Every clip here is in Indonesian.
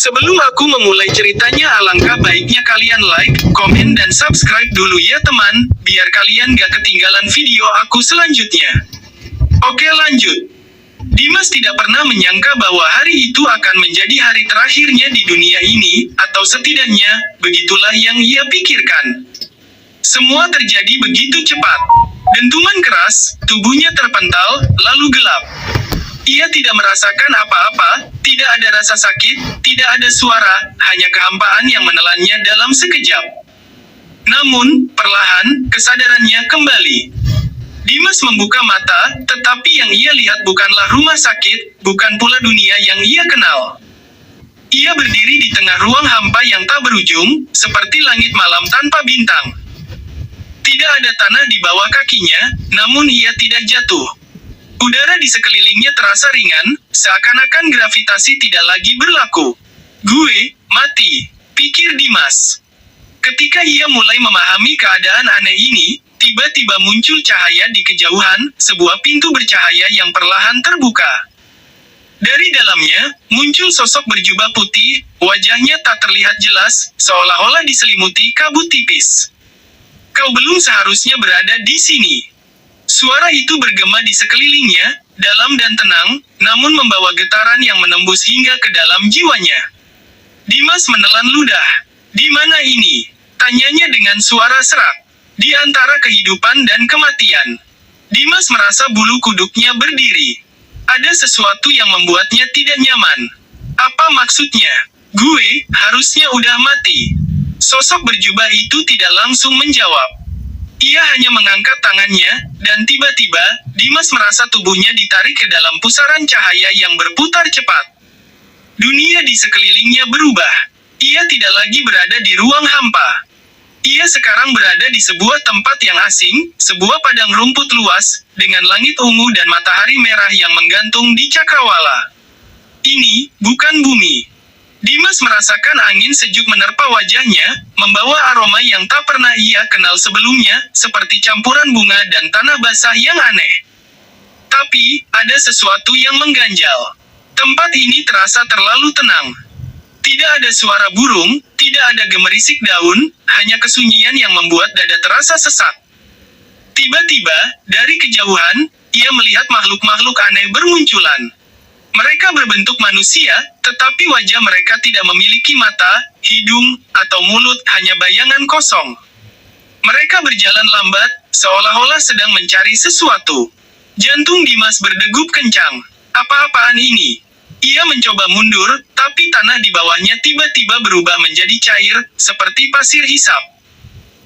Sebelum aku memulai ceritanya, alangkah baiknya kalian like, komen, dan subscribe dulu ya teman, biar kalian gak ketinggalan video aku selanjutnya. Oke lanjut. Dimas tidak pernah menyangka bahwa hari itu akan menjadi hari terakhirnya di dunia ini, atau setidaknya, begitulah yang ia pikirkan. Semua terjadi begitu cepat. Dentuman keras, tubuhnya terpental, lalu gelap. Ia tidak merasakan apa-apa, tidak ada rasa sakit, tidak ada suara, hanya kehampaan yang menelannya dalam sekejap. Namun, perlahan, kesadarannya kembali. Dimas membuka mata, tetapi yang ia lihat bukanlah rumah sakit, bukan pula dunia yang ia kenal. Ia berdiri di tengah ruang hampa yang tak berujung, seperti langit malam tanpa bintang. Tidak ada tanah di bawah kakinya, namun ia tidak jatuh. Udara di sekelilingnya terasa ringan, seakan-akan gravitasi tidak lagi berlaku. Gue mati, pikir Dimas. Ketika ia mulai memahami keadaan aneh ini, tiba-tiba muncul cahaya di kejauhan, sebuah pintu bercahaya yang perlahan terbuka. Dari dalamnya, muncul sosok berjubah putih, wajahnya tak terlihat jelas, seolah-olah diselimuti kabut tipis. Kau belum seharusnya berada di sini. Suara itu bergema di sekelilingnya, dalam dan tenang, namun membawa getaran yang menembus hingga ke dalam jiwanya. Dimas menelan ludah. Di mana ini? Tanyanya dengan suara serak. Di antara kehidupan dan kematian. Dimas merasa bulu kuduknya berdiri. Ada sesuatu yang membuatnya tidak nyaman. Apa maksudnya? Gue harusnya udah mati. Sosok berjubah itu tidak langsung menjawab. Ia hanya mengangkat tangannya, dan tiba-tiba, Dimas merasa tubuhnya ditarik ke dalam pusaran cahaya yang berputar cepat. Dunia di sekelilingnya berubah. Ia tidak lagi berada di ruang hampa. Ia sekarang berada di sebuah tempat yang asing, sebuah padang rumput luas, dengan langit ungu dan matahari merah yang menggantung di cakrawala. Ini bukan bumi. Dimas merasakan angin sejuk menerpa wajahnya, membawa aroma yang tak pernah ia kenal sebelumnya, seperti campuran bunga dan tanah basah yang aneh. Tapi, ada sesuatu yang mengganjal. Tempat ini terasa terlalu tenang. Tidak ada suara burung, tidak ada gemerisik daun, hanya kesunyian yang membuat dada terasa sesak. Tiba-tiba, dari kejauhan, ia melihat makhluk-makhluk aneh bermunculan. Mereka berbentuk manusia, tetapi wajah mereka tidak memiliki mata, hidung, atau mulut, hanya bayangan kosong. Mereka berjalan lambat, seolah-olah sedang mencari sesuatu. Jantung Dimas berdegup kencang. Apa-apaan ini? Ia mencoba mundur, tapi tanah di bawahnya tiba-tiba berubah menjadi cair, seperti pasir hisap.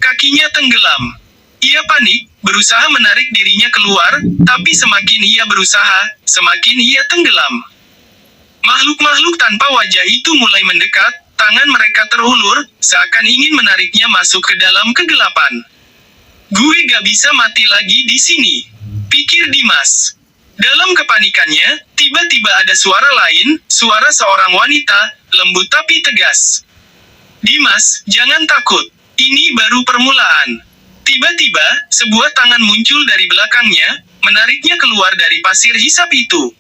Kakinya tenggelam. Ia panik, berusaha menarik dirinya keluar, tapi semakin ia berusaha, semakin ia tenggelam. Makhluk-makhluk tanpa wajah itu mulai mendekat, tangan mereka terulur, seakan ingin menariknya masuk ke dalam kegelapan. Gue gak bisa mati lagi di sini, pikir Dimas. Dalam kepanikannya, tiba-tiba ada suara lain, suara seorang wanita, lembut tapi tegas. Dimas, jangan takut, ini baru permulaan. Tiba-tiba, sebuah tangan muncul dari belakangnya, menariknya keluar dari pasir hisap itu.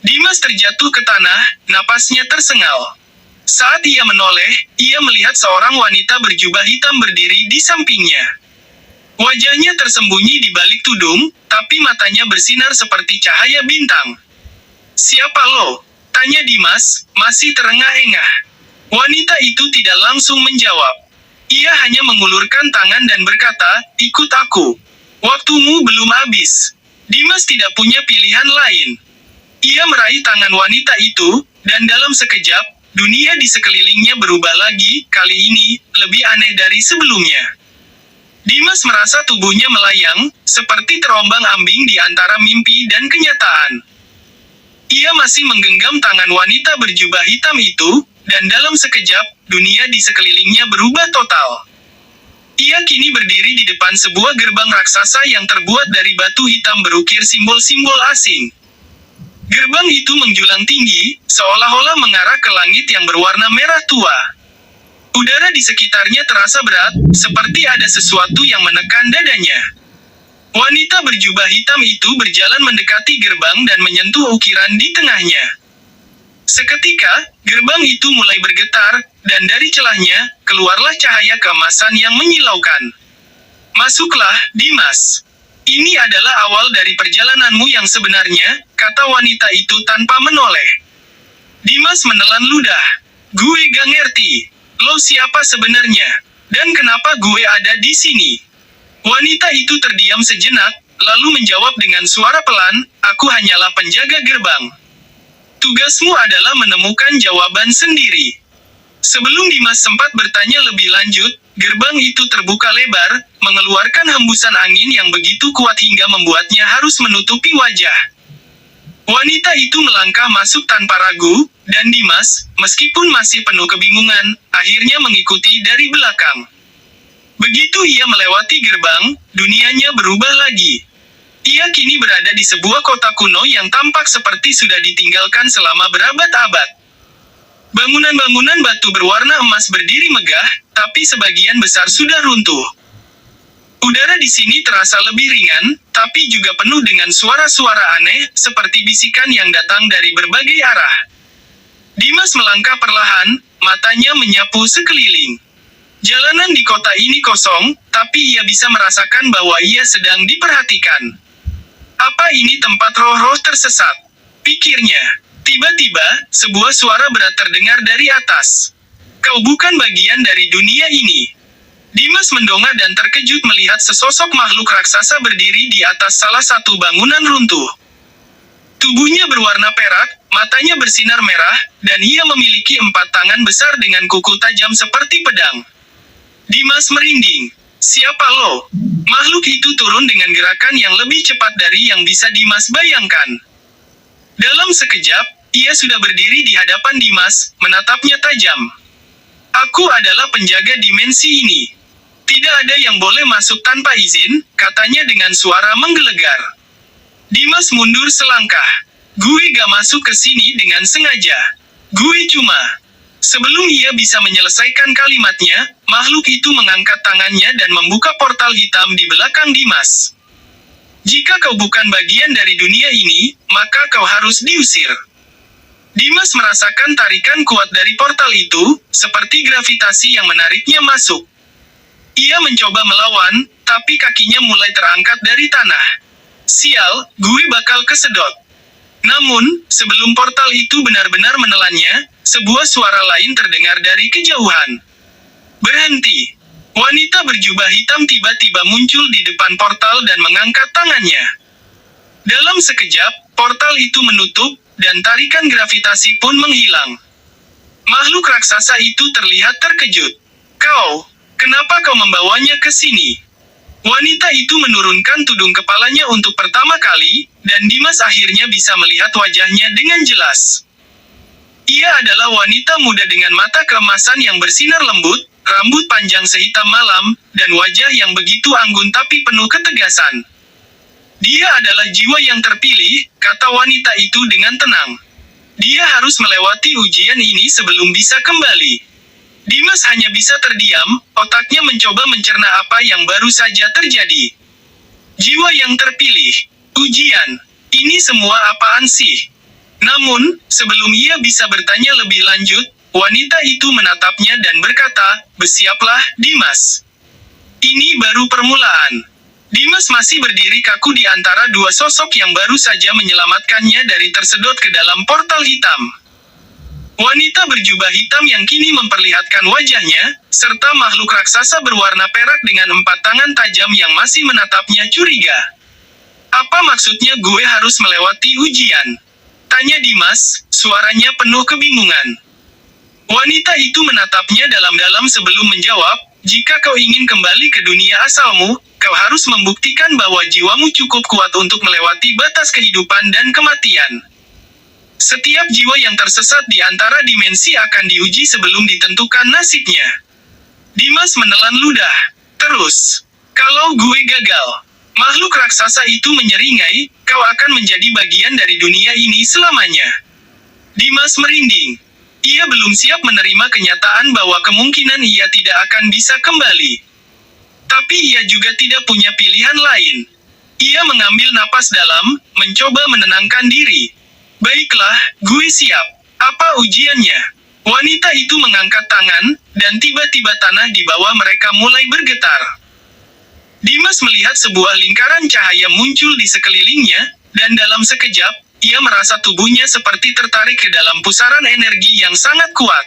Dimas terjatuh ke tanah, napasnya tersengal. Saat ia menoleh, ia melihat seorang wanita berjubah hitam berdiri di sampingnya. Wajahnya tersembunyi di balik tudung, tapi matanya bersinar seperti cahaya bintang. "Siapa lo?" tanya Dimas, masih terengah-engah. Wanita itu tidak langsung menjawab. Ia hanya mengulurkan tangan dan berkata, "Ikut aku. Waktumu belum habis." Dimas tidak punya pilihan lain. Ia meraih tangan wanita itu, dan dalam sekejap, dunia di sekelilingnya berubah lagi, kali ini, lebih aneh dari sebelumnya. Dimas merasa tubuhnya melayang, seperti terombang-ambing di antara mimpi dan kenyataan. Ia masih menggenggam tangan wanita berjubah hitam itu, dan dalam sekejap, dunia di sekelilingnya berubah total. Ia kini berdiri di depan sebuah gerbang raksasa yang terbuat dari batu hitam berukir simbol-simbol asing. Gerbang itu menjulang tinggi, seolah-olah mengarah ke langit yang berwarna merah tua. Udara di sekitarnya terasa berat, seperti ada sesuatu yang menekan dadanya. Wanita berjubah hitam itu berjalan mendekati gerbang dan menyentuh ukiran di tengahnya. Seketika, gerbang itu mulai bergetar, dan dari celahnya, keluarlah cahaya keemasan yang menyilaukan. Masuklah, Dimas. Ini adalah awal dari perjalananmu yang sebenarnya, kata wanita itu tanpa menoleh. Dimas menelan ludah. Gue gak ngerti. Lo siapa sebenarnya? Dan kenapa gue ada di sini? Wanita itu terdiam sejenak, lalu menjawab dengan suara pelan, aku hanyalah penjaga gerbang. Tugasmu adalah menemukan jawaban sendiri. Sebelum Dimas sempat bertanya lebih lanjut, gerbang itu terbuka lebar, mengeluarkan hembusan angin yang begitu kuat hingga membuatnya harus menutupi wajah. Wanita itu melangkah masuk tanpa ragu, dan Dimas, meskipun masih penuh kebingungan, akhirnya mengikuti dari belakang. Begitu ia melewati gerbang, dunianya berubah lagi. Ia kini berada di sebuah kota kuno yang tampak seperti sudah ditinggalkan selama berabad-abad. Bangunan-bangunan batu berwarna emas berdiri megah, tapi sebagian besar sudah runtuh. Udara di sini terasa lebih ringan, tapi juga penuh dengan suara-suara aneh, seperti bisikan yang datang dari berbagai arah. Dimas melangkah perlahan, matanya menyapu sekeliling. Jalanan di kota ini kosong, tapi ia bisa merasakan bahwa ia sedang diperhatikan. Apa ini tempat roh-roh tersesat? Pikirnya. Tiba-tiba, sebuah suara berat terdengar dari atas. Kau bukan bagian dari dunia ini. Dimas mendongak dan terkejut melihat sesosok makhluk raksasa berdiri di atas salah satu bangunan runtuh. Tubuhnya berwarna perak, matanya bersinar merah, dan ia memiliki 4 tangan besar dengan kuku tajam seperti pedang. Dimas merinding. Siapa lo? Makhluk itu turun dengan gerakan yang lebih cepat dari yang bisa Dimas bayangkan. Dalam sekejap, ia sudah berdiri di hadapan Dimas, menatapnya tajam. Aku adalah penjaga dimensi ini. Tidak ada yang boleh masuk tanpa izin, katanya dengan suara menggelegar. Dimas mundur selangkah. Gue gak masuk ke sini dengan sengaja. Gue cuma... Sebelum ia bisa menyelesaikan kalimatnya, makhluk itu mengangkat tangannya dan membuka portal hitam di belakang Dimas. Jika kau bukan bagian dari dunia ini, maka kau harus diusir. Dimas merasakan tarikan kuat dari portal itu, seperti gravitasi yang menariknya masuk. Ia mencoba melawan, tapi kakinya mulai terangkat dari tanah. Sial, gue bakal kesedot. Namun, sebelum portal itu benar-benar menelannya, sebuah suara lain terdengar dari kejauhan. Berhenti. Wanita berjubah hitam tiba-tiba muncul di depan portal dan mengangkat tangannya. Dalam sekejap, portal itu menutup, dan tarikan gravitasi pun menghilang. Makhluk raksasa itu terlihat terkejut. Kenapa kau membawanya ke sini? Wanita itu menurunkan tudung kepalanya untuk pertama kali, dan Dimas akhirnya bisa melihat wajahnya dengan jelas. Ia adalah wanita muda dengan mata keemasan yang bersinar lembut, rambut panjang sehitam malam, dan wajah yang begitu anggun tapi penuh ketegasan. Dia adalah jiwa yang terpilih, kata wanita itu dengan tenang. Dia harus melewati ujian ini sebelum bisa kembali. Dimas hanya bisa terdiam, otaknya mencoba mencerna apa yang baru saja terjadi. Jiwa yang terpilih. Ujian. Ini semua apaan sih? Namun, sebelum ia bisa bertanya lebih lanjut, wanita itu menatapnya dan berkata, bersiaplah, Dimas. Ini baru permulaan. Dimas masih berdiri kaku di antara dua sosok yang baru saja menyelamatkannya dari tersedot ke dalam portal hitam. Wanita berjubah hitam yang kini memperlihatkan wajahnya, serta makhluk raksasa berwarna perak dengan 4 tangan tajam yang masih menatapnya curiga. Apa maksudnya gue harus melewati ujian? Tanya Dimas, suaranya penuh kebingungan. Wanita itu menatapnya dalam-dalam sebelum menjawab, jika kau ingin kembali ke dunia asalmu, kau harus membuktikan bahwa jiwamu cukup kuat untuk melewati batas kehidupan dan kematian. Setiap jiwa yang tersesat di antara dimensi akan diuji sebelum ditentukan nasibnya. Dimas menelan ludah. Terus, kalau gue gagal, makhluk raksasa itu menyeringai, kau akan menjadi bagian dari dunia ini selamanya. Dimas merinding. Ia belum siap menerima kenyataan bahwa kemungkinan ia tidak akan bisa kembali. Tapi ia juga tidak punya pilihan lain. Ia mengambil napas dalam, mencoba menenangkan diri. Baiklah, gue siap. Apa ujiannya? Wanita itu mengangkat tangan, dan tiba-tiba tanah di bawah mereka mulai bergetar. Dimas melihat sebuah lingkaran cahaya muncul di sekelilingnya, dan dalam sekejap, ia merasa tubuhnya seperti tertarik ke dalam pusaran energi yang sangat kuat.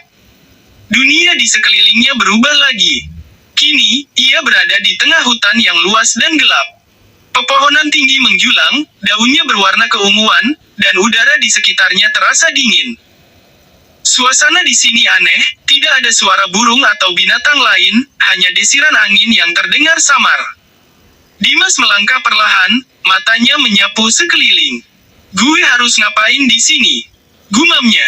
Dunia di sekelilingnya berubah lagi. Kini, ia berada di tengah hutan yang luas dan gelap. Pepohonan tinggi menjulang, daunnya berwarna keunguan, dan udara di sekitarnya terasa dingin. Suasana di sini aneh, tidak ada suara burung atau binatang lain, hanya desiran angin yang terdengar samar. Dimas melangkah perlahan, matanya menyapu sekeliling. Gue harus ngapain di sini? Gumamnya.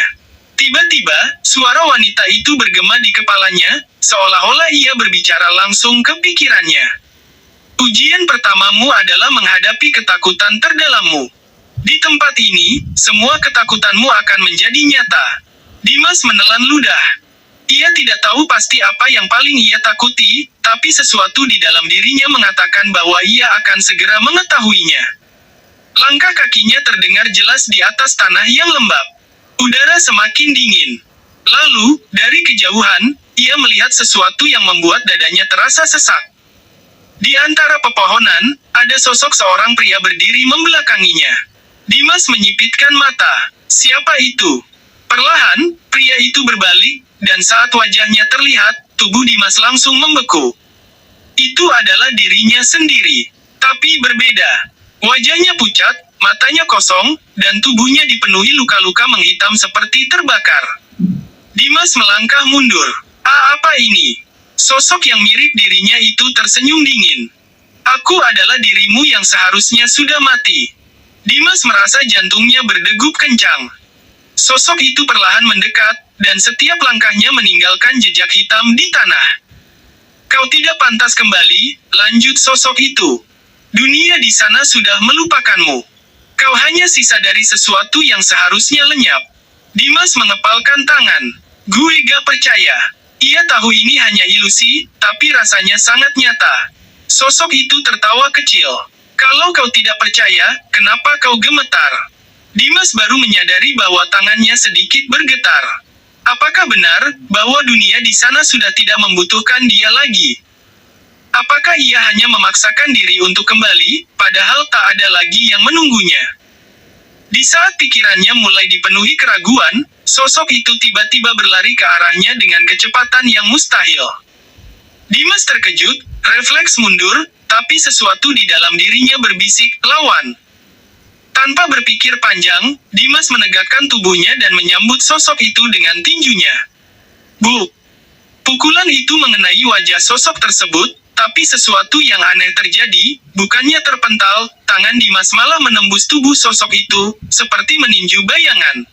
Tiba-tiba, suara wanita itu bergema di kepalanya, seolah-olah ia berbicara langsung ke pikirannya. Ujian pertamamu adalah menghadapi ketakutan terdalammu. Di tempat ini, semua ketakutanmu akan menjadi nyata. Dimas menelan ludah. Ia tidak tahu pasti apa yang paling ia takuti, tapi sesuatu di dalam dirinya mengatakan bahwa ia akan segera mengetahuinya. Langkah kakinya terdengar jelas di atas tanah yang lembab. Udara semakin dingin. Lalu, dari kejauhan, ia melihat sesuatu yang membuat dadanya terasa sesak. Di antara pepohonan, ada sosok seorang pria berdiri membelakanginya. Dimas menyipitkan mata. Siapa itu? Perlahan, pria itu berbalik, dan saat wajahnya terlihat, tubuh Dimas langsung membeku. Itu adalah dirinya sendiri. Tapi berbeda. Wajahnya pucat, matanya kosong, dan tubuhnya dipenuhi luka-luka menghitam seperti terbakar. Dimas melangkah mundur. Apa ini? Sosok yang mirip dirinya itu tersenyum dingin. Aku adalah dirimu yang seharusnya sudah mati. Dimas merasa jantungnya berdegup kencang. Sosok itu perlahan mendekat, dan setiap langkahnya meninggalkan jejak hitam di tanah. Kau tidak pantas kembali, lanjut sosok itu. Dunia di sana sudah melupakanmu. Kau hanya sisa dari sesuatu yang seharusnya lenyap. Dimas mengepalkan tangan. Gue gak percaya. Ia tahu ini hanya ilusi, tapi rasanya sangat nyata. Sosok itu tertawa kecil. Kalau kau tidak percaya, kenapa kau gemetar? Dimas baru menyadari bahwa tangannya sedikit bergetar. Apakah benar bahwa dunia di sana sudah tidak membutuhkan dia lagi? Apakah ia hanya memaksakan diri untuk kembali, padahal tak ada lagi yang menunggunya? Di saat pikirannya mulai dipenuhi keraguan, sosok itu tiba-tiba berlari ke arahnya dengan kecepatan yang mustahil. Dimas terkejut, refleks mundur, tapi sesuatu di dalam dirinya berbisik, lawan. Tanpa berpikir panjang, Dimas menegakkan tubuhnya dan menyambut sosok itu dengan tinjunya. Buk! Pukulan itu mengenai wajah sosok tersebut, tapi sesuatu yang aneh terjadi, bukannya terpental, tangan Dimas malah menembus tubuh sosok itu, seperti meninju bayangan.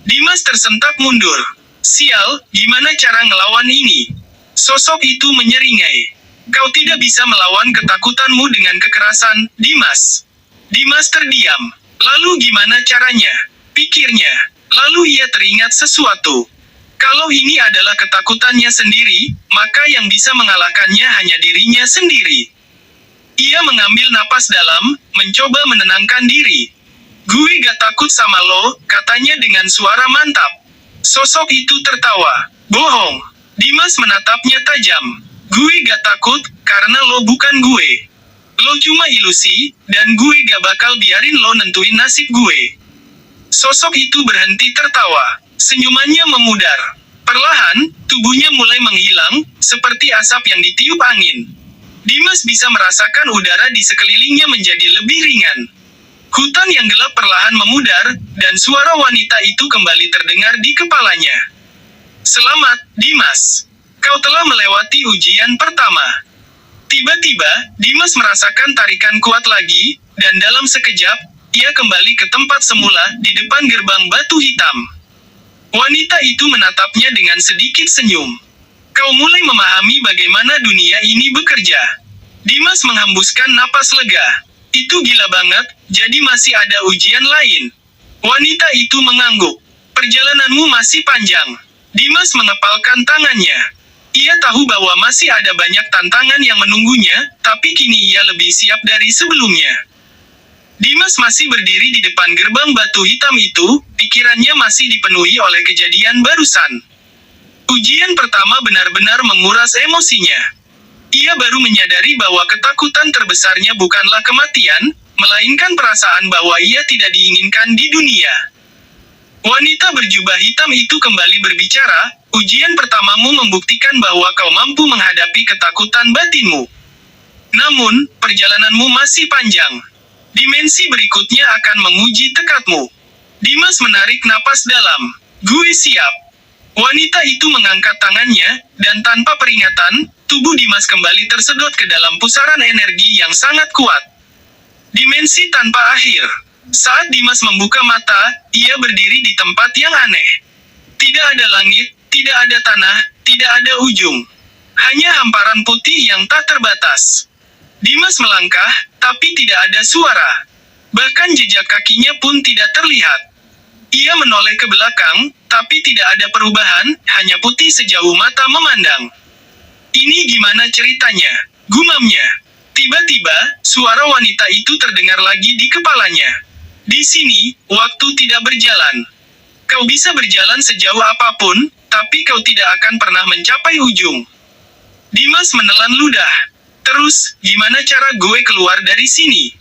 Dimas tersentak mundur. Sial, gimana cara ngelawan ini? Sosok itu menyeringai. Kau tidak bisa melawan ketakutanmu dengan kekerasan, Dimas. Dimas terdiam. Lalu gimana caranya? Pikirnya. Lalu ia teringat sesuatu. Kalau ini adalah ketakutannya sendiri, maka yang bisa mengalahkannya hanya dirinya sendiri. Ia mengambil napas dalam, mencoba menenangkan diri. Gue gak takut sama lo, katanya dengan suara mantap. Sosok itu tertawa. Bohong. Dimas menatapnya tajam. Gue gak takut, karena lo bukan gue. Lo cuma ilusi, dan gue gak bakal biarin lo nentuin nasib gue. Sosok itu berhenti tertawa. Senyumannya memudar. Perlahan, tubuhnya mulai menghilang, seperti asap yang ditiup angin. Dimas bisa merasakan udara di sekelilingnya menjadi lebih ringan. Hutan yang gelap perlahan memudar, dan suara wanita itu kembali terdengar di kepalanya. Selamat, Dimas. Kau telah melewati ujian pertama. Tiba-tiba, Dimas merasakan tarikan kuat lagi, dan dalam sekejap, ia kembali ke tempat semula, di depan gerbang batu hitam. Wanita itu menatapnya dengan sedikit senyum. Kau mulai memahami bagaimana dunia ini bekerja. Dimas menghembuskan napas lega. Itu gila banget, jadi masih ada ujian lain. Wanita itu mengangguk. Perjalananmu masih panjang. Dimas mengepalkan tangannya. Ia tahu bahwa masih ada banyak tantangan yang menunggunya, tapi kini ia lebih siap dari sebelumnya. Dimas masih berdiri di depan gerbang batu hitam itu, pikirannya masih dipenuhi oleh kejadian barusan. Ujian pertama benar-benar menguras emosinya. Ia baru menyadari bahwa ketakutan terbesarnya bukanlah kematian, melainkan perasaan bahwa ia tidak diinginkan di dunia. Wanita berjubah hitam itu kembali berbicara, ujian pertamamu membuktikan bahwa kau mampu menghadapi ketakutan batinmu. Namun, perjalananmu masih panjang. Dimensi berikutnya akan menguji tekadmu. Dimas menarik napas dalam. Gue siap. Wanita itu mengangkat tangannya, dan tanpa peringatan, tubuh Dimas kembali tersedot ke dalam pusaran energi yang sangat kuat. Dimensi tanpa akhir. Saat Dimas membuka mata, ia berdiri di tempat yang aneh. Tidak ada langit, tidak ada tanah, tidak ada ujung. Hanya hamparan putih yang tak terbatas. Dimas melangkah, tapi tidak ada suara. Bahkan jejak kakinya pun tidak terlihat. Ia menoleh ke belakang, tapi tidak ada perubahan, hanya putih sejauh mata memandang. Ini gimana ceritanya? Gumamnya. Tiba-tiba, suara wanita itu terdengar lagi di kepalanya. Di sini, waktu tidak berjalan. Kau bisa berjalan sejauh apapun, tapi kau tidak akan pernah mencapai ujung. Dimas menelan ludah. Terus, gimana cara gue keluar dari sini?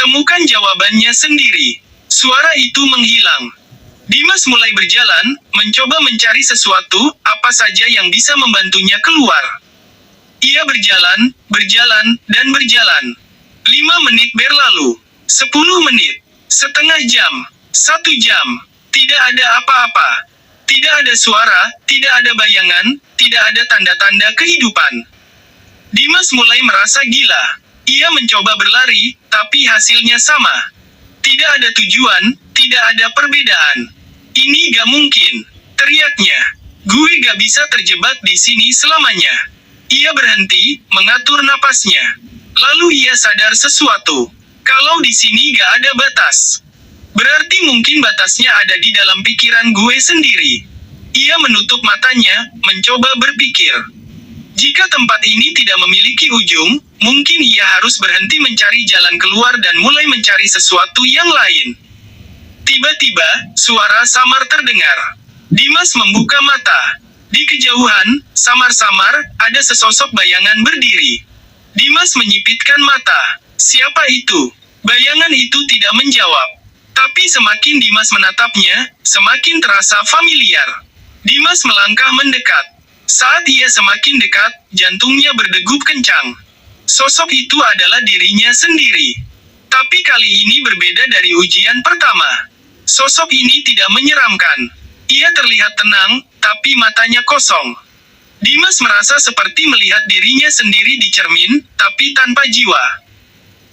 Temukan jawabannya sendiri. Suara itu menghilang. Dimas mulai berjalan, mencoba mencari sesuatu, apa saja yang bisa membantunya keluar. Ia berjalan, dan berjalan. 5 menit berlalu. 10 menit. Setengah jam. 1 jam. Tidak ada apa-apa. Tidak ada suara, tidak ada bayangan, tidak ada tanda-tanda kehidupan. Dimas mulai merasa gila. Ia mencoba berlari, tapi hasilnya sama. Tidak ada tujuan, tidak ada perbedaan. Ini gak mungkin, teriaknya. Gue gak bisa terjebak di sini selamanya. Ia berhenti, mengatur napasnya. Lalu ia sadar sesuatu. Kalau di sini gak ada batas, berarti mungkin batasnya ada di dalam pikiran gue sendiri. Ia menutup matanya, mencoba berpikir. Jika tempat ini tidak memiliki ujung, mungkin ia harus berhenti mencari jalan keluar dan mulai mencari sesuatu yang lain. Tiba-tiba, suara samar terdengar. Dimas membuka mata. Di kejauhan, samar-samar, ada sesosok bayangan berdiri. Dimas menyipitkan mata. Siapa itu? Bayangan itu tidak menjawab. Tapi semakin Dimas menatapnya, semakin terasa familiar. Dimas melangkah mendekat. Saat ia semakin dekat, jantungnya berdegup kencang. Sosok itu adalah dirinya sendiri. Tapi kali ini berbeda dari ujian pertama. Sosok ini tidak menyeramkan. Ia terlihat tenang, tapi matanya kosong. Dimas merasa seperti melihat dirinya sendiri di cermin, tapi tanpa jiwa.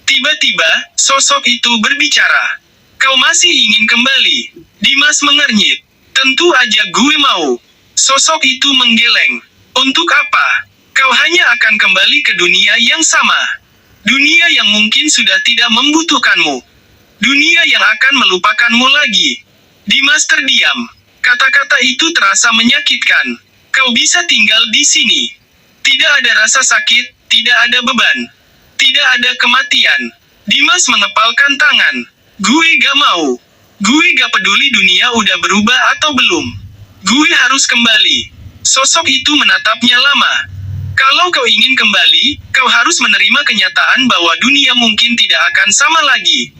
Tiba-tiba, sosok itu berbicara. Kau masih ingin kembali? Dimas mengernyit. Tentu aja gue mau. Sosok itu menggeleng. Untuk apa? Kau hanya akan kembali ke dunia yang sama. Dunia yang mungkin sudah tidak membutuhkanmu. Dunia yang akan melupakanmu lagi. Dimas terdiam. Kata-kata itu terasa menyakitkan. Kau bisa tinggal di sini. Tidak ada rasa sakit, tidak ada beban. Tidak ada kematian. Dimas mengepalkan tangan. Gue gak mau. Gue gak peduli dunia udah berubah atau belum. Gue harus kembali. Sosok itu menatapnya lama. Kalau kau ingin kembali, kau harus menerima kenyataan bahwa dunia mungkin tidak akan sama lagi.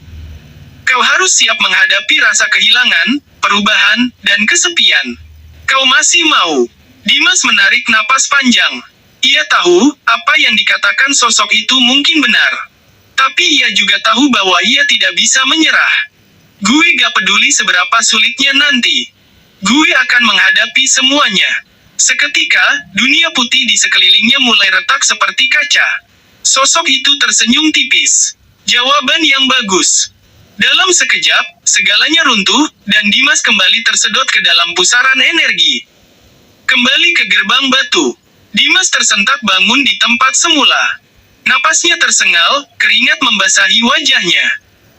Kau harus siap menghadapi rasa kehilangan, perubahan, dan kesepian. Kau masih mau? Dimas menarik napas panjang. Ia tahu, apa yang dikatakan sosok itu mungkin benar. Tapi ia juga tahu bahwa ia tidak bisa menyerah. Gue gak peduli seberapa sulitnya nanti. Gue akan menghadapi semuanya. Seketika, dunia putih di sekelilingnya mulai retak seperti kaca. Sosok itu tersenyum tipis. Jawaban yang bagus. Dalam sekejap, segalanya runtuh, dan Dimas kembali tersedot ke dalam pusaran energi. Kembali ke gerbang batu. Dimas tersentak bangun di tempat semula. Napasnya tersengal, keringat membasahi wajahnya.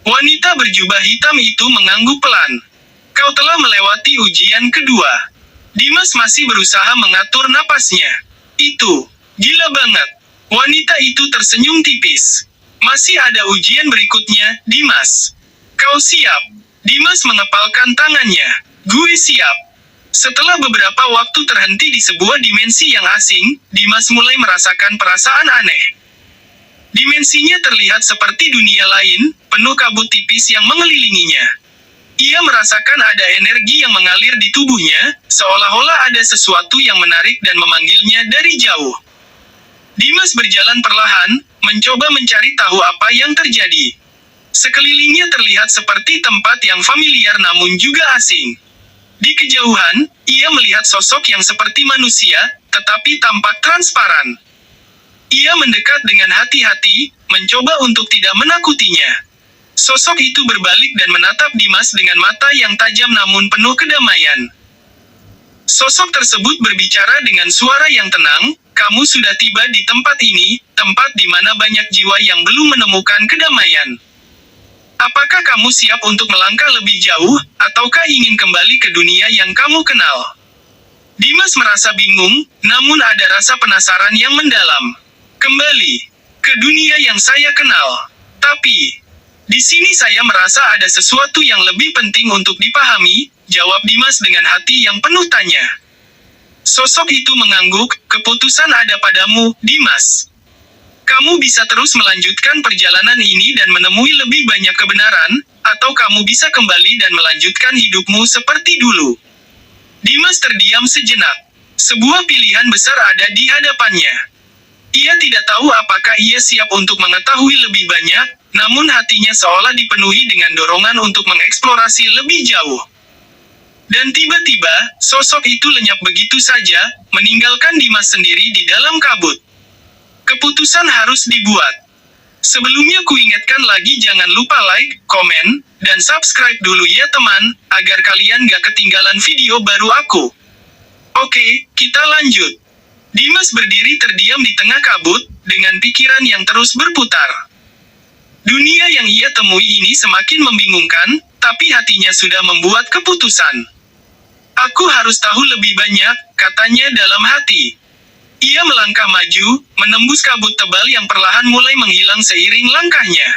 Wanita berjubah hitam itu mengangguk pelan. Kau telah melewati ujian kedua. Dimas masih berusaha mengatur napasnya. Itu, gila banget. Wanita itu tersenyum tipis. Masih ada ujian berikutnya, Dimas. Kau siap? Dimas mengepalkan tangannya. Gue siap. Setelah beberapa waktu terhenti di sebuah dimensi yang asing, Dimas mulai merasakan perasaan aneh. Dimensinya terlihat seperti dunia lain, penuh kabut tipis yang mengelilinginya. Ia merasakan ada energi yang mengalir di tubuhnya, seolah-olah ada sesuatu yang menarik dan memanggilnya dari jauh. Dimas berjalan perlahan, mencoba mencari tahu apa yang terjadi. Sekelilingnya terlihat seperti tempat yang familiar namun juga asing. Di kejauhan, ia melihat sosok yang seperti manusia, tetapi tampak transparan. Ia mendekat dengan hati-hati, mencoba untuk tidak menakutinya. Sosok itu berbalik dan menatap Dimas dengan mata yang tajam namun penuh kedamaian. Sosok tersebut berbicara dengan suara yang tenang, "Kamu sudah tiba di tempat ini, tempat di mana banyak jiwa yang belum menemukan kedamaian. Apakah kamu siap untuk melangkah lebih jauh, ataukah ingin kembali ke dunia yang kamu kenal?" Dimas merasa bingung, namun ada rasa penasaran yang mendalam. Kembali ke dunia yang saya kenal. Tapi, di sini saya merasa ada sesuatu yang lebih penting untuk dipahami, jawab Dimas dengan hati yang penuh tanya. Sosok itu mengangguk, "Keputusan ada padamu, Dimas. Kamu bisa terus melanjutkan perjalanan ini dan menemui lebih banyak kebenaran, atau kamu bisa kembali dan melanjutkan hidupmu seperti dulu." Dimas terdiam sejenak. Sebuah pilihan besar ada di hadapannya. Ia tidak tahu apakah ia siap untuk mengetahui lebih banyak, namun hatinya seolah dipenuhi dengan dorongan untuk mengeksplorasi lebih jauh. Dan tiba-tiba, sosok itu lenyap begitu saja, meninggalkan Dimas sendiri di dalam kabut. Keputusan harus dibuat. Sebelumnya kuingatkan lagi jangan lupa like, komen, dan subscribe dulu ya teman, agar kalian gak ketinggalan video baru aku. Oke, kita lanjut. Dimas berdiri terdiam di tengah kabut, dengan pikiran yang terus berputar. Dunia yang ia temui ini semakin membingungkan, tapi hatinya sudah membuat keputusan. Aku harus tahu lebih banyak, katanya dalam hati. Ia melangkah maju, menembus kabut tebal yang perlahan mulai menghilang seiring langkahnya.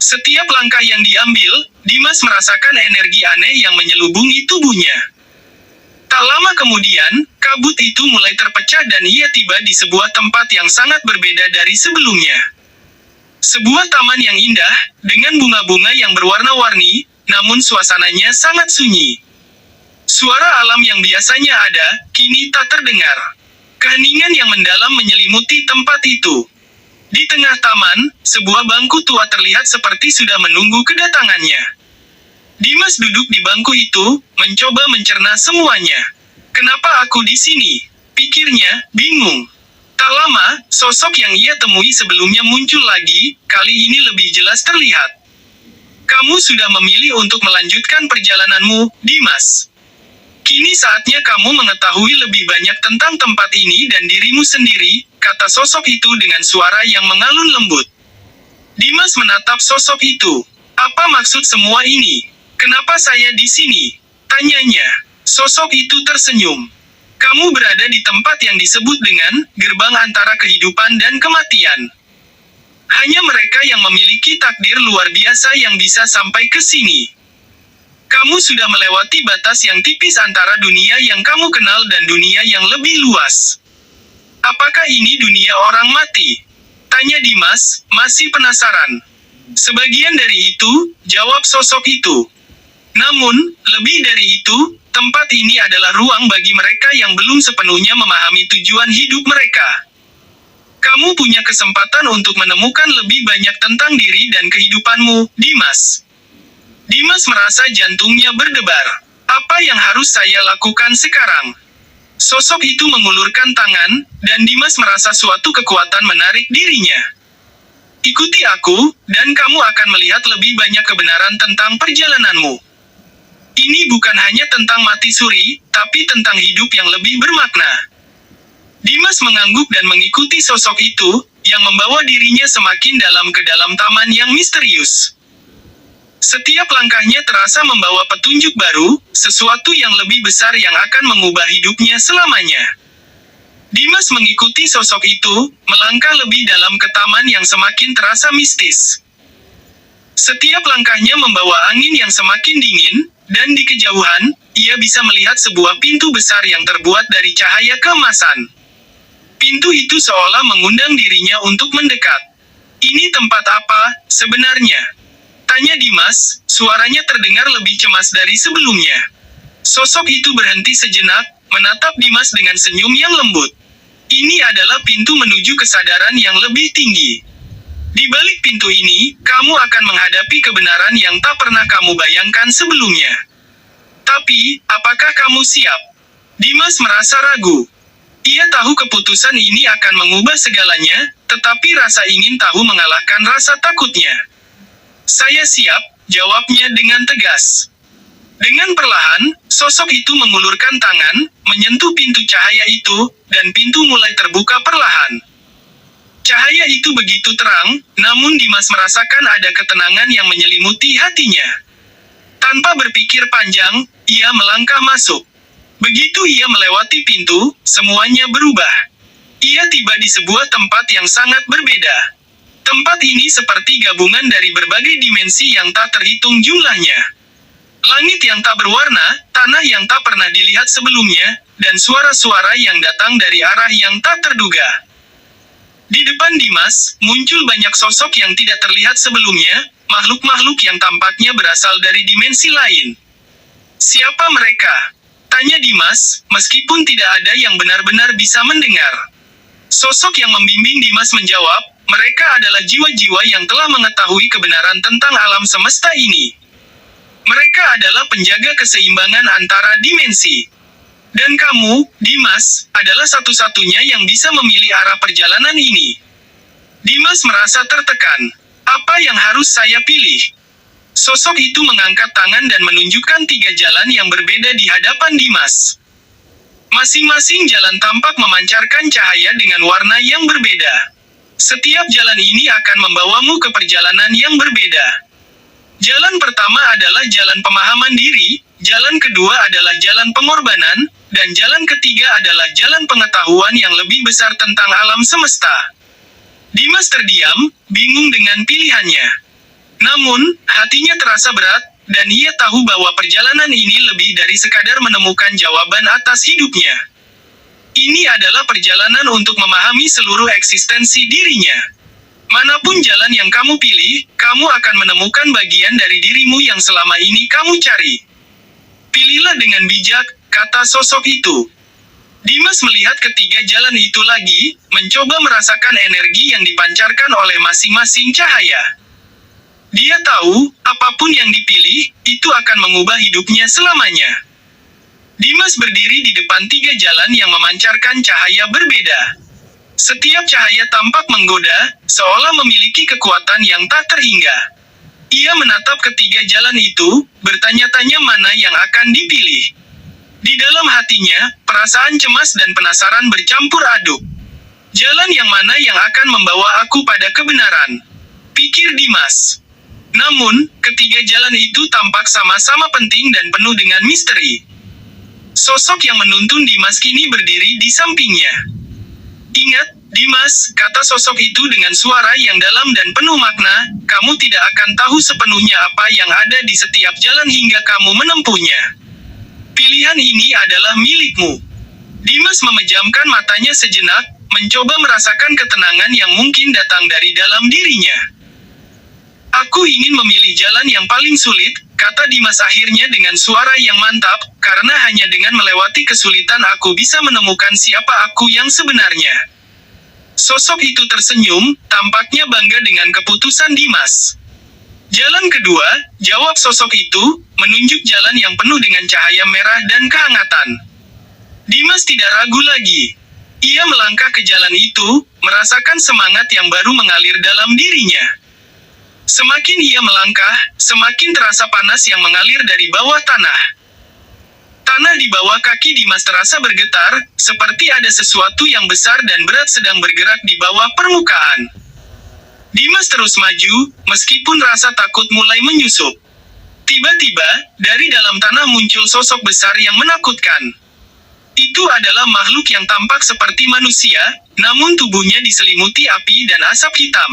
Setiap langkah yang diambil, Dimas merasakan energi aneh yang menyelubungi tubuhnya. Tak lama kemudian, kabut itu mulai terpecah dan ia tiba di sebuah tempat yang sangat berbeda dari sebelumnya. Sebuah taman yang indah, dengan bunga-bunga yang berwarna-warni, namun suasananya sangat sunyi. Suara alam yang biasanya ada, kini tak terdengar. Keheningan yang mendalam menyelimuti tempat itu. Di tengah taman, sebuah bangku tua terlihat seperti sudah menunggu kedatangannya. Dimas duduk di bangku itu, mencoba mencerna semuanya. Kenapa aku di sini? Pikirnya, bingung. Tak lama, sosok yang ia temui sebelumnya muncul lagi, kali ini lebih jelas terlihat. Kamu sudah memilih untuk melanjutkan perjalananmu, Dimas. Kini saatnya kamu mengetahui lebih banyak tentang tempat ini dan dirimu sendiri, kata sosok itu dengan suara yang mengalun lembut. Dimas menatap sosok itu. Apa maksud semua ini? Kenapa saya di sini? Tanyanya. Sosok itu tersenyum. Kamu berada di tempat yang disebut dengan gerbang antara kehidupan dan kematian. Hanya mereka yang memiliki takdir luar biasa yang bisa sampai ke sini. Kamu sudah melewati batas yang tipis antara dunia yang kamu kenal dan dunia yang lebih luas. Apakah ini dunia orang mati? Tanya Dimas, masih penasaran. Sebagian dari itu, jawab sosok itu. Namun, lebih dari itu, tempat ini adalah ruang bagi mereka yang belum sepenuhnya memahami tujuan hidup mereka. Kamu punya kesempatan untuk menemukan lebih banyak tentang diri dan kehidupanmu, Dimas. Dimas merasa jantungnya berdebar. Apa yang harus saya lakukan sekarang? Sosok itu mengulurkan tangan, dan Dimas merasa suatu kekuatan menarik dirinya. Ikuti aku, dan kamu akan melihat lebih banyak kebenaran tentang perjalananmu. Ini bukan hanya tentang mati suri, tapi tentang hidup yang lebih bermakna. Dimas mengangguk dan mengikuti sosok itu, yang membawa dirinya semakin dalam ke dalam taman yang misterius. Setiap langkahnya terasa membawa petunjuk baru, sesuatu yang lebih besar yang akan mengubah hidupnya selamanya. Dimas mengikuti sosok itu, melangkah lebih dalam ke taman yang semakin terasa mistis. Setiap langkahnya membawa angin yang semakin dingin, dan di kejauhan, ia bisa melihat sebuah pintu besar yang terbuat dari cahaya keemasan. Pintu itu seolah mengundang dirinya untuk mendekat. "Ini tempat apa, sebenarnya?" tanya Dimas, suaranya terdengar lebih cemas dari sebelumnya. Sosok itu berhenti sejenak, menatap Dimas dengan senyum yang lembut. "Ini adalah pintu menuju kesadaran yang lebih tinggi. Di balik pintu ini, kamu akan menghadapi kebenaran yang tak pernah kamu bayangkan sebelumnya. Tapi, apakah kamu siap?" Dimas merasa ragu. Ia tahu keputusan ini akan mengubah segalanya, tetapi rasa ingin tahu mengalahkan rasa takutnya. "Saya siap," jawabnya dengan tegas. Dengan perlahan, sosok itu mengulurkan tangan, menyentuh pintu cahaya itu, dan pintu mulai terbuka perlahan. Cahaya itu begitu terang, namun Dimas merasakan ada ketenangan yang menyelimuti hatinya. Tanpa berpikir panjang, ia melangkah masuk. Begitu ia melewati pintu, semuanya berubah. Ia tiba di sebuah tempat yang sangat berbeda. Tempat ini seperti gabungan dari berbagai dimensi yang tak terhitung jumlahnya. Langit yang tak berwarna, tanah yang tak pernah dilihat sebelumnya, dan suara-suara yang datang dari arah yang tak terduga. Di depan Dimas, muncul banyak sosok yang tidak terlihat sebelumnya, makhluk-makhluk yang tampaknya berasal dari dimensi lain. "Siapa mereka?" tanya Dimas, meskipun tidak ada yang benar-benar bisa mendengar. Sosok yang membimbing Dimas menjawab, "Mereka adalah jiwa-jiwa yang telah mengetahui kebenaran tentang alam semesta ini. Mereka adalah penjaga keseimbangan antara dimensi. Dan kamu, Dimas, adalah satu-satunya yang bisa memilih arah perjalanan ini." Dimas merasa tertekan. "Apa yang harus saya pilih?" Sosok itu mengangkat tangan dan menunjukkan 3 jalan yang berbeda di hadapan Dimas. Masing-masing jalan tampak memancarkan cahaya dengan warna yang berbeda. Setiap jalan ini akan membawamu ke perjalanan yang berbeda. Jalan pertama adalah jalan pemahaman diri, jalan kedua adalah jalan pengorbanan, dan jalan ketiga adalah jalan pengetahuan yang lebih besar tentang alam semesta. Dimas terdiam, bingung dengan pilihannya. Namun, hatinya terasa berat, dan ia tahu bahwa perjalanan ini lebih dari sekadar menemukan jawaban atas hidupnya. Ini adalah perjalanan untuk memahami seluruh eksistensi dirinya. Manapun jalan yang kamu pilih, kamu akan menemukan bagian dari dirimu yang selama ini kamu cari. "Pilihlah dengan bijak," kata sosok itu. Dimas melihat ketiga jalan itu lagi, mencoba merasakan energi yang dipancarkan oleh masing-masing cahaya. Dia tahu, apapun yang dipilih, itu akan mengubah hidupnya selamanya. Dimas berdiri di depan 3 jalan yang memancarkan cahaya berbeda. Setiap cahaya tampak menggoda, seolah memiliki kekuatan yang tak terhingga. Ia menatap ketiga jalan itu, bertanya-tanya mana yang akan dipilih. Di dalam hatinya, perasaan cemas dan penasaran bercampur aduk. "Jalan yang mana yang akan membawa aku pada kebenaran?" pikir Dimas. Namun, ketiga jalan itu tampak sama-sama penting dan penuh dengan misteri. Sosok yang menuntun Dimas kini berdiri di sampingnya. "Ingat, Dimas," kata sosok itu dengan suara yang dalam dan penuh makna, "kamu tidak akan tahu sepenuhnya apa yang ada di setiap jalan hingga kamu menempuhnya. Pilihan ini adalah milikmu." Dimas memejamkan matanya sejenak, mencoba merasakan ketenangan yang mungkin datang dari dalam dirinya. "Aku ingin memilih jalan yang paling sulit," kata Dimas akhirnya dengan suara yang mantap, "karena hanya dengan melewati kesulitan aku bisa menemukan siapa aku yang sebenarnya." Sosok itu tersenyum, tampaknya bangga dengan keputusan Dimas. "Jalan kedua," jawab sosok itu, menunjuk jalan yang penuh dengan cahaya merah dan kehangatan. Dimas tidak ragu lagi. Ia melangkah ke jalan itu, merasakan semangat yang baru mengalir dalam dirinya. Semakin ia melangkah, semakin terasa panas yang mengalir dari bawah tanah. Tanah di bawah kaki Dimas terasa bergetar, seperti ada sesuatu yang besar dan berat sedang bergerak di bawah permukaan. Dimas terus maju, meskipun rasa takut mulai menyusup. Tiba-tiba, dari dalam tanah muncul sosok besar yang menakutkan. Itu adalah makhluk yang tampak seperti manusia, namun tubuhnya diselimuti api dan asap hitam.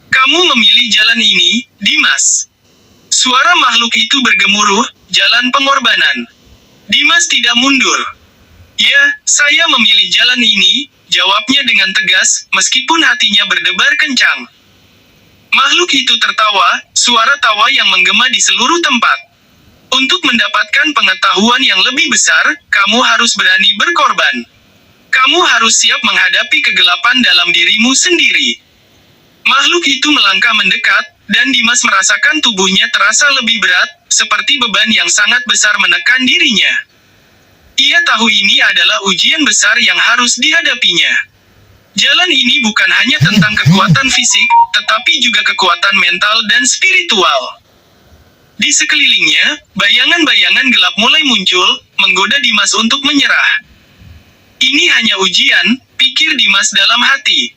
Kamu memilih jalan ini, Dimas. Suara makhluk itu bergemuruh, jalan pengorbanan. Dimas tidak mundur. Ya, saya memilih jalan ini, jawabnya dengan tegas, meskipun hatinya berdebar kencang. Makhluk itu tertawa, suara tawa yang menggema di seluruh tempat. Untuk mendapatkan pengetahuan yang lebih besar, kamu harus berani berkorban. Kamu harus siap menghadapi kegelapan dalam dirimu sendiri. Makhluk itu melangkah mendekat, dan Dimas merasakan tubuhnya terasa lebih berat, seperti beban yang sangat besar menekan dirinya. Ia tahu ini adalah ujian besar yang harus dihadapinya. Jalan ini bukan hanya tentang kekuatan fisik, tetapi juga kekuatan mental dan spiritual. Di sekelilingnya, bayangan-bayangan gelap mulai muncul, menggoda Dimas untuk menyerah. Ini hanya ujian, pikir Dimas dalam hati.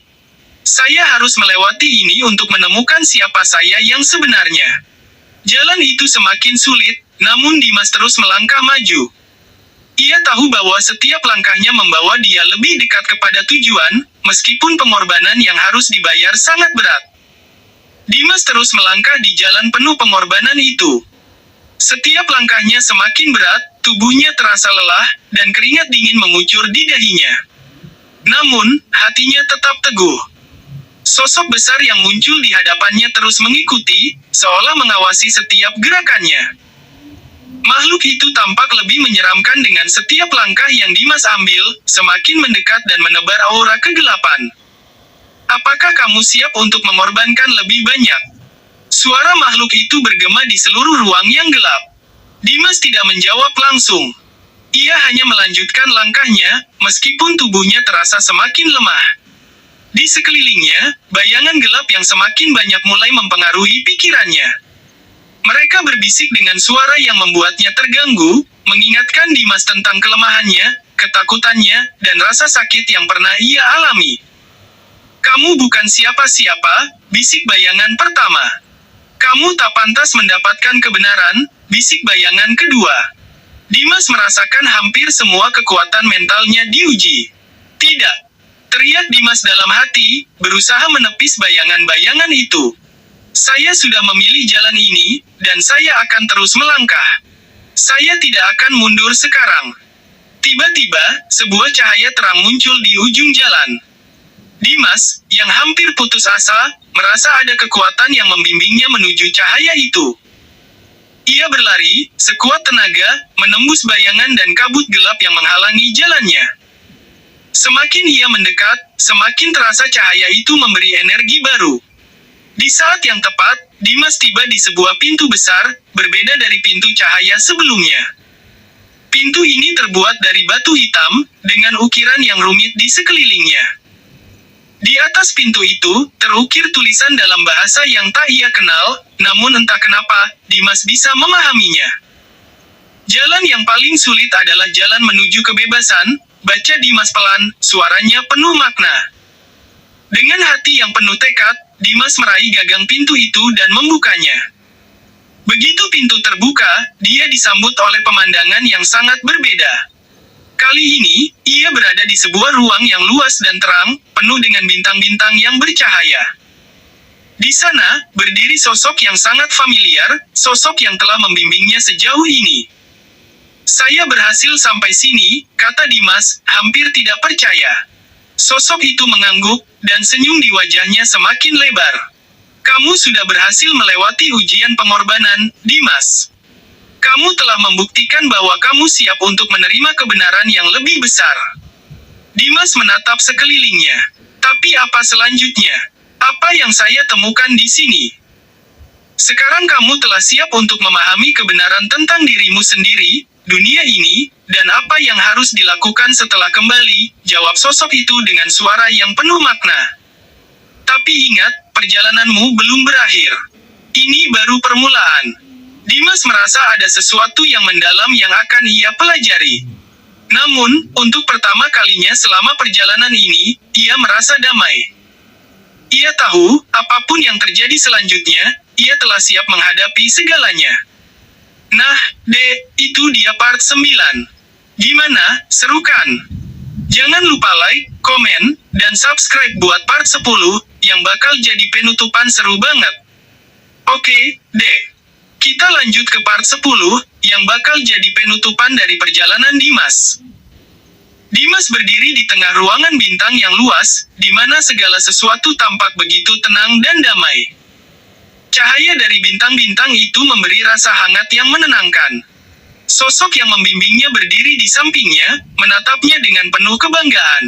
Saya harus melewati ini untuk menemukan siapa saya yang sebenarnya. Jalan itu semakin sulit, namun Dimas terus melangkah maju. Ia tahu bahwa setiap langkahnya membawa dia lebih dekat kepada tujuan, meskipun pengorbanan yang harus dibayar sangat berat. Dimas terus melangkah di jalan penuh pengorbanan itu. Setiap langkahnya semakin berat, tubuhnya terasa lelah, dan keringat dingin mengucur di dahinya. Namun, hatinya tetap teguh. Sosok besar yang muncul di hadapannya terus mengikuti, seolah mengawasi setiap gerakannya. Makhluk itu tampak lebih menyeramkan dengan setiap langkah yang Dimas ambil, semakin mendekat dan menebar aura kegelapan. Apakah kamu siap untuk mengorbankan lebih banyak? Suara makhluk itu bergema di seluruh ruang yang gelap. Dimas tidak menjawab langsung. Ia hanya melanjutkan langkahnya, meskipun tubuhnya terasa semakin lemah. Di sekelilingnya, bayangan gelap yang semakin banyak mulai mempengaruhi pikirannya. Mereka berbisik dengan suara yang membuatnya terganggu, mengingatkan Dimas tentang kelemahannya, ketakutannya, dan rasa sakit yang pernah ia alami. Kamu bukan siapa-siapa, bisik bayangan pertama. Kamu tak pantas mendapatkan kebenaran, bisik bayangan kedua. Dimas merasakan hampir semua kekuatan mentalnya diuji. Tidak. Teriak Dimas dalam hati, berusaha menepis bayangan-bayangan itu. Saya sudah memilih jalan ini, dan saya akan terus melangkah. Saya tidak akan mundur sekarang. Tiba-tiba, sebuah cahaya terang muncul di ujung jalan. Dimas, yang hampir putus asa, merasa ada kekuatan yang membimbingnya menuju cahaya itu. Ia berlari, sekuat tenaga, menembus bayangan dan kabut gelap yang menghalangi jalannya. Semakin ia mendekat, semakin terasa cahaya itu memberi energi baru. Di saat yang tepat, Dimas tiba di sebuah pintu besar, berbeda dari pintu cahaya sebelumnya. Pintu ini terbuat dari batu hitam, dengan ukiran yang rumit di sekelilingnya. Di atas pintu itu, terukir tulisan dalam bahasa yang tak ia kenal, namun entah kenapa, Dimas bisa memahaminya. Jalan yang paling sulit adalah jalan menuju kebebasan, baca Dimas pelan, suaranya penuh makna. Dengan hati yang penuh tekad, Dimas meraih gagang pintu itu dan membukanya. Begitu pintu terbuka, dia disambut oleh pemandangan yang sangat berbeda. Kali ini, ia berada di sebuah ruang yang luas dan terang, penuh dengan bintang-bintang yang bercahaya. Di sana, berdiri sosok yang sangat familiar, sosok yang telah membimbingnya sejauh ini. Saya berhasil sampai sini, kata Dimas, hampir tidak percaya. Sosok itu mengangguk, dan senyum di wajahnya semakin lebar. Kamu sudah berhasil melewati ujian pengorbanan, Dimas. Kamu telah membuktikan bahwa kamu siap untuk menerima kebenaran yang lebih besar. Dimas menatap sekelilingnya. Tapi apa selanjutnya? Apa yang saya temukan di sini? Sekarang kamu telah siap untuk memahami kebenaran tentang dirimu sendiri, dunia ini, dan apa yang harus dilakukan setelah kembali, jawab sosok itu dengan suara yang penuh makna. Tapi ingat, perjalananmu belum berakhir. Ini baru permulaan. Dimas merasa ada sesuatu yang mendalam yang akan ia pelajari. Namun, untuk pertama kalinya selama perjalanan ini, ia merasa damai. Ia tahu, apapun yang terjadi selanjutnya, ia telah siap menghadapi segalanya. Nah, itu dia part 9. Gimana, seru kan? Jangan lupa like, komen, dan subscribe buat part 10, yang bakal jadi penutupan seru banget. Oke, deh. Kita lanjut ke part 10, yang bakal jadi penutupan dari perjalanan Dimas. Dimas berdiri di tengah ruangan bintang yang luas, di mana segala sesuatu tampak begitu tenang dan damai. Cahaya dari bintang-bintang itu memberi rasa hangat yang menenangkan. Sosok yang membimbingnya berdiri di sampingnya, menatapnya dengan penuh kebanggaan.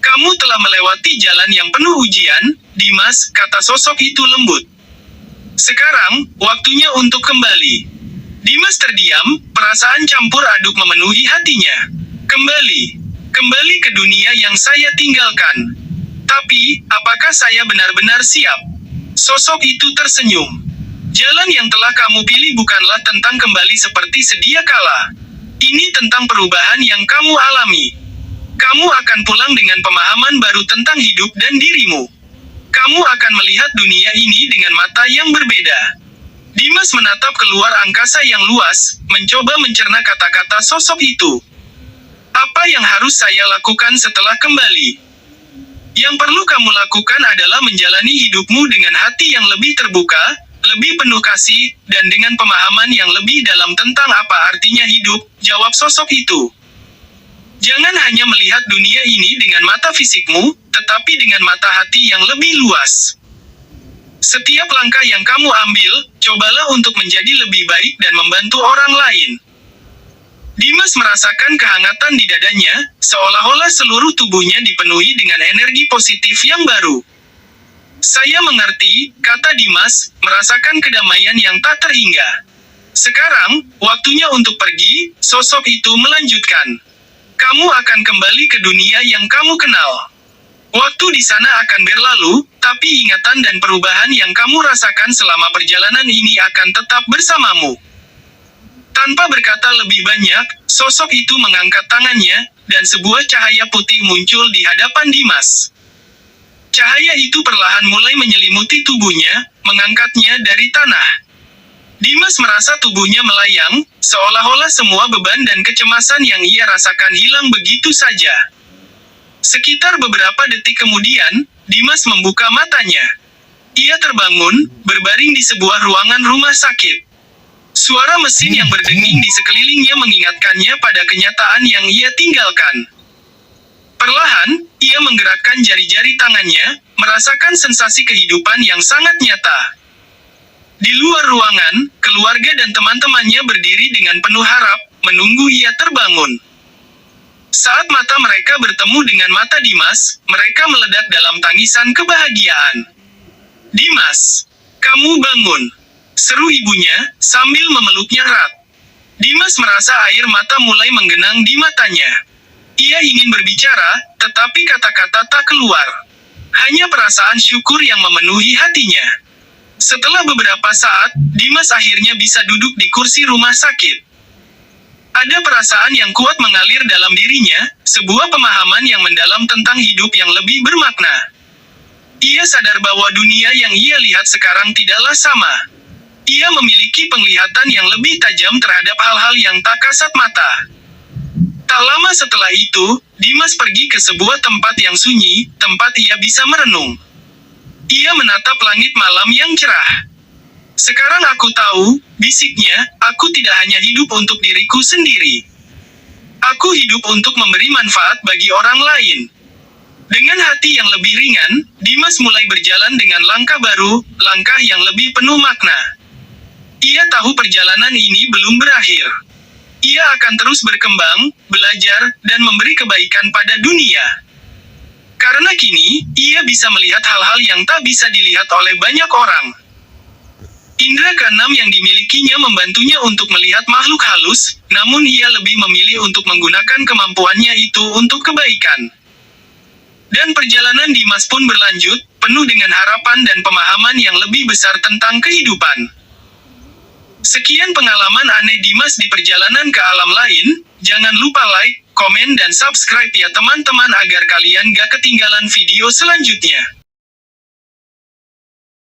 Kamu telah melewati jalan yang penuh ujian, Dimas, kata sosok itu lembut. Sekarang, waktunya untuk kembali. Dimas terdiam, perasaan campur aduk memenuhi hatinya. Kembali ke dunia yang saya tinggalkan. Tapi, apakah saya benar-benar siap? Sosok itu tersenyum. Jalan yang telah kamu pilih bukanlah tentang kembali seperti sedia kala. Ini tentang perubahan yang kamu alami. Kamu akan pulang dengan pemahaman baru tentang hidup dan dirimu. Kamu akan melihat dunia ini dengan mata yang berbeda. Dimas menatap keluar angkasa yang luas, mencoba mencerna kata-kata sosok itu. Apa yang harus saya lakukan setelah kembali? Yang perlu kamu lakukan adalah menjalani hidupmu dengan hati yang lebih terbuka, lebih penuh kasih, dan dengan pemahaman yang lebih dalam tentang apa artinya hidup, jawab sosok itu. Jangan hanya melihat dunia ini dengan mata fisikmu, tetapi dengan mata hati yang lebih luas. Setiap langkah yang kamu ambil, cobalah untuk menjadi lebih baik dan membantu orang lain. Dimas merasakan kehangatan di dadanya, seolah-olah seluruh tubuhnya dipenuhi dengan energi positif yang baru. Saya mengerti, kata Dimas, merasakan kedamaian yang tak terhingga. Sekarang, waktunya untuk pergi, sosok itu melanjutkan. Kamu akan kembali ke dunia yang kamu kenal. Waktu di sana akan berlalu, tapi ingatan dan perubahan yang kamu rasakan selama perjalanan ini akan tetap bersamamu. Tanpa berkata lebih banyak, sosok itu mengangkat tangannya, dan sebuah cahaya putih muncul di hadapan Dimas. Cahaya itu perlahan mulai menyelimuti tubuhnya, mengangkatnya dari tanah. Dimas merasa tubuhnya melayang, seolah-olah semua beban dan kecemasan yang ia rasakan hilang begitu saja. Sekitar beberapa detik kemudian, Dimas membuka matanya. Ia terbangun, berbaring di sebuah ruangan rumah sakit. Suara mesin yang berdenging di sekelilingnya mengingatkannya pada kenyataan yang ia tinggalkan. Perlahan, ia menggerakkan jari-jari tangannya, merasakan sensasi kehidupan yang sangat nyata. Di luar ruangan, keluarga dan teman-temannya berdiri dengan penuh harap, menunggu ia terbangun. Saat mata mereka bertemu dengan mata Dimas, mereka meledak dalam tangisan kebahagiaan. Dimas, kamu bangun, seru ibunya, sambil memeluknya erat. Dimas merasa air mata mulai menggenang di matanya. Ia ingin berbicara, tetapi kata-kata tak keluar. Hanya perasaan syukur yang memenuhi hatinya. Setelah beberapa saat, Dimas akhirnya bisa duduk di kursi rumah sakit. Ada perasaan yang kuat mengalir dalam dirinya, sebuah pemahaman yang mendalam tentang hidup yang lebih bermakna. Ia sadar bahwa dunia yang ia lihat sekarang tidaklah sama. Ia memiliki penglihatan yang lebih tajam terhadap hal-hal yang tak kasat mata. Tak lama setelah itu, Dimas pergi ke sebuah tempat yang sunyi, tempat ia bisa merenung. Ia menatap langit malam yang cerah. Sekarang aku tahu, bisiknya, aku tidak hanya hidup untuk diriku sendiri. Aku hidup untuk memberi manfaat bagi orang lain. Dengan hati yang lebih ringan, Dimas mulai berjalan dengan langkah baru, langkah yang lebih penuh makna. Ia tahu perjalanan ini belum berakhir. Ia akan terus berkembang, belajar, dan memberi kebaikan pada dunia. Karena kini, ia bisa melihat hal-hal yang tak bisa dilihat oleh banyak orang. Indra keenam yang dimilikinya membantunya untuk melihat makhluk halus, namun ia lebih memilih untuk menggunakan kemampuannya itu untuk kebaikan. Dan perjalanan Dimas pun berlanjut, penuh dengan harapan dan pemahaman yang lebih besar tentang kehidupan. Sekian pengalaman aneh Dimas di perjalanan ke alam lain. Jangan lupa like, komen dan subscribe ya teman-teman agar kalian gak ketinggalan video selanjutnya.